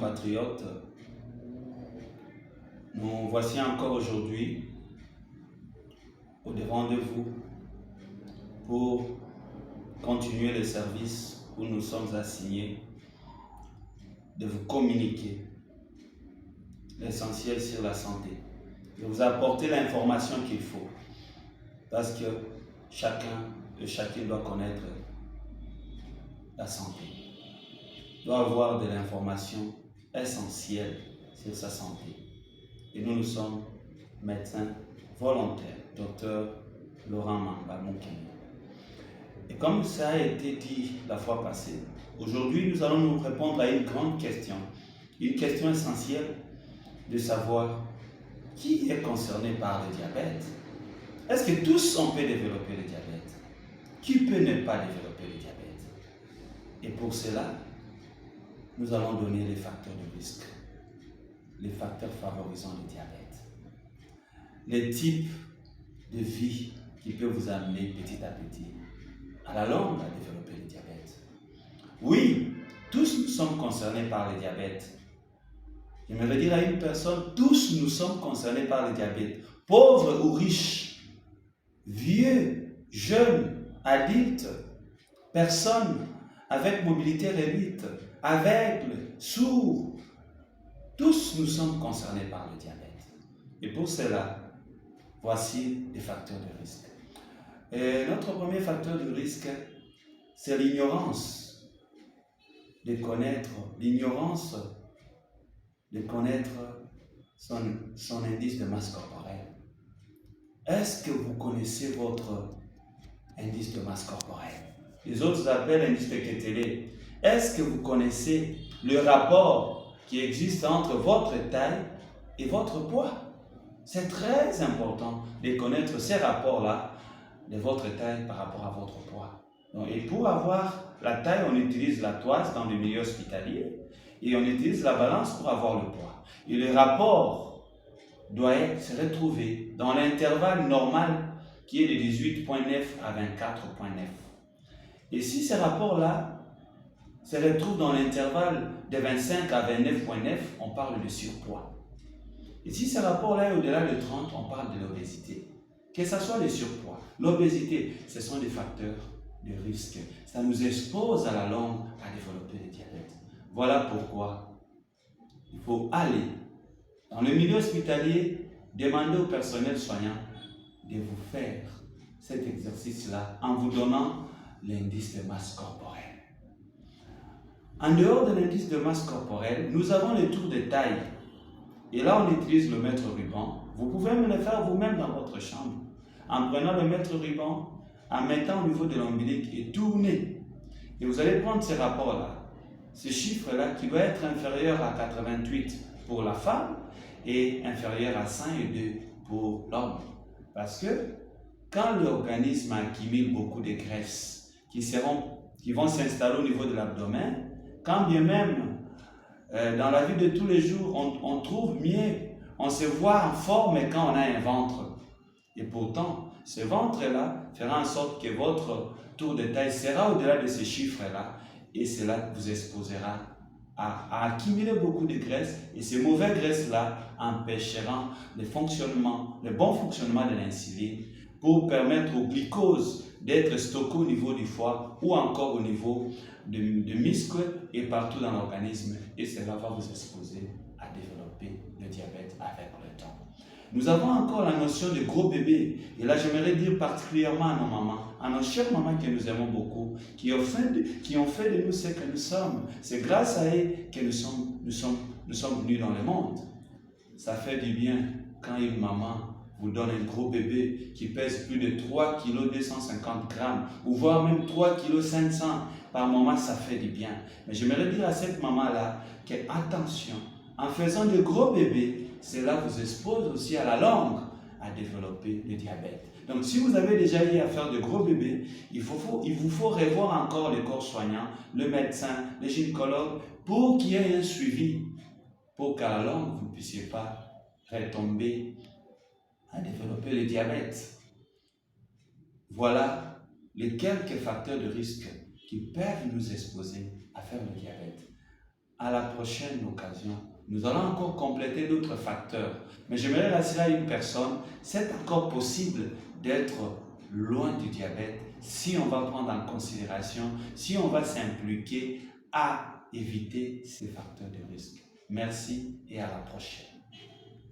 compatriotes, nous voici encore aujourd'hui au-devant de vous pour continuer le service où nous sommes assignés de vous communiquer l'essentiel sur la santé, de vous apporter l'information qu'il faut, parce que chacun et chacune doit connaître la santé, doit avoir de l'information essentielle sur sa santé. Et nous sommes médecins volontaires, docteur Laurent Mamba Moukeni. Et comme ça a été dit la fois passée, aujourd'hui nous allons nous répondre à une grande question, une question essentielle de savoir qui est concerné par le diabète. Est-ce que tous on peut développer le diabète? Qui peut ne pas développer le diabète? Et pour cela, nous allons donner les facteurs de risque, les facteurs favorisant le diabète, les types de vie qui peuvent vous amener petit à petit, à la longue, à développer le diabète. Oui, tous nous sommes concernés par le diabète. J'aimerais dire à une personne, tous nous sommes concernés par le diabète, pauvres ou riches, vieux, jeunes, adultes, personnes avec mobilité réduite, aveugles, sourds, tous nous sommes concernés par le diabète. Et pour cela, voici les facteurs de risque. Et notre premier facteur de risque, c'est l'ignorance de connaître, son indice de masse corporelle. Est-ce que vous connaissez votre indice de masse corporelle? Les autres appellent indice de Quetelet. Est-ce que vous connaissez le rapport qui existe entre votre taille et votre poids? C'est très important de connaître ces rapports-là de votre taille par rapport à votre poids. Donc, et pour avoir la taille, on utilise la toise dans le milieu hospitalier et on utilise la balance pour avoir le poids. Et le rapport doit se retrouver dans l'intervalle normal qui est de 18,9 à 24,9. Et si ce rapport-là se retrouve dans l'intervalle de 25 à 29,9, on parle de surpoids. Et si ce rapport-là est au-delà de 30, on parle de l'obésité. Que ce soit le surpoids, l'obésité, ce sont des facteurs de risque. Ça nous expose à la longue à développer le diabète. Voilà pourquoi il faut aller dans le milieu hospitalier, demander au personnel soignant de vous faire cet exercice-là en vous donnant l'indice de masse corporelle. En dehors de l'indice de masse corporelle, nous avons les tours de taille. Et là, on utilise le mètre ruban. Vous pouvez me le faire vous-même dans votre chambre. En prenant le mètre ruban, en mettant au niveau de l'ombilic et tourner. Et vous allez prendre ces rapports-là, ces chiffres-là qui doivent être inférieurs à 88 pour la femme et inférieurs à 102 pour l'homme. Parce que quand l'organisme accumule beaucoup de graisses qui vont s'installer au niveau de l'abdomen, quand bien même dans la vie de tous les jours, on trouve mieux, on se voit en forme quand on a un ventre. Et pourtant, ce ventre-là fera en sorte que votre tour de taille sera au-delà de ces chiffres-là et cela vous exposera à accumuler beaucoup de graisse et ces mauvaises graisses-là empêcheront le bon fonctionnement de l'insuline pour permettre au glucose d'être stocké au niveau du foie ou encore au niveau de muscles et partout dans l'organisme et cela va vous exposer à développer le diabète avec le temps. Nous avons encore la notion de gros bébé et là j'aimerais dire particulièrement à nos mamans, à nos chères mamans que nous aimons beaucoup, qui ont fait de nous ce que nous sommes. C'est grâce à elles que nous sommes venus dans le monde. Ça fait du bien quand une maman vous donne un gros bébé qui pèse plus de 3 kg 250 grammes ou voire même 3 kg 500 par moment, ça fait du bien. Mais j'aimerais dire à cette maman-là que attention, en faisant de gros bébés, cela vous expose aussi à la longue à développer le diabète. Donc si vous avez déjà eu à faire de gros bébés, il vous faut revoir encore le corps soignant, le médecin, le gynécologue, pour qu'il y ait un suivi, pour qu'à la longue, vous ne puissiez pas retomber à développer le diabète. Voilà les quelques facteurs de risque qui peuvent nous exposer à faire le diabète. à la prochaine occasion, nous allons encore compléter d'autres facteurs. Mais j'aimerais rassurer à une personne, c'est encore possible d'être loin du diabète si on va prendre en considération, si on va s'impliquer à éviter ces facteurs de risque. Merci et à la prochaine.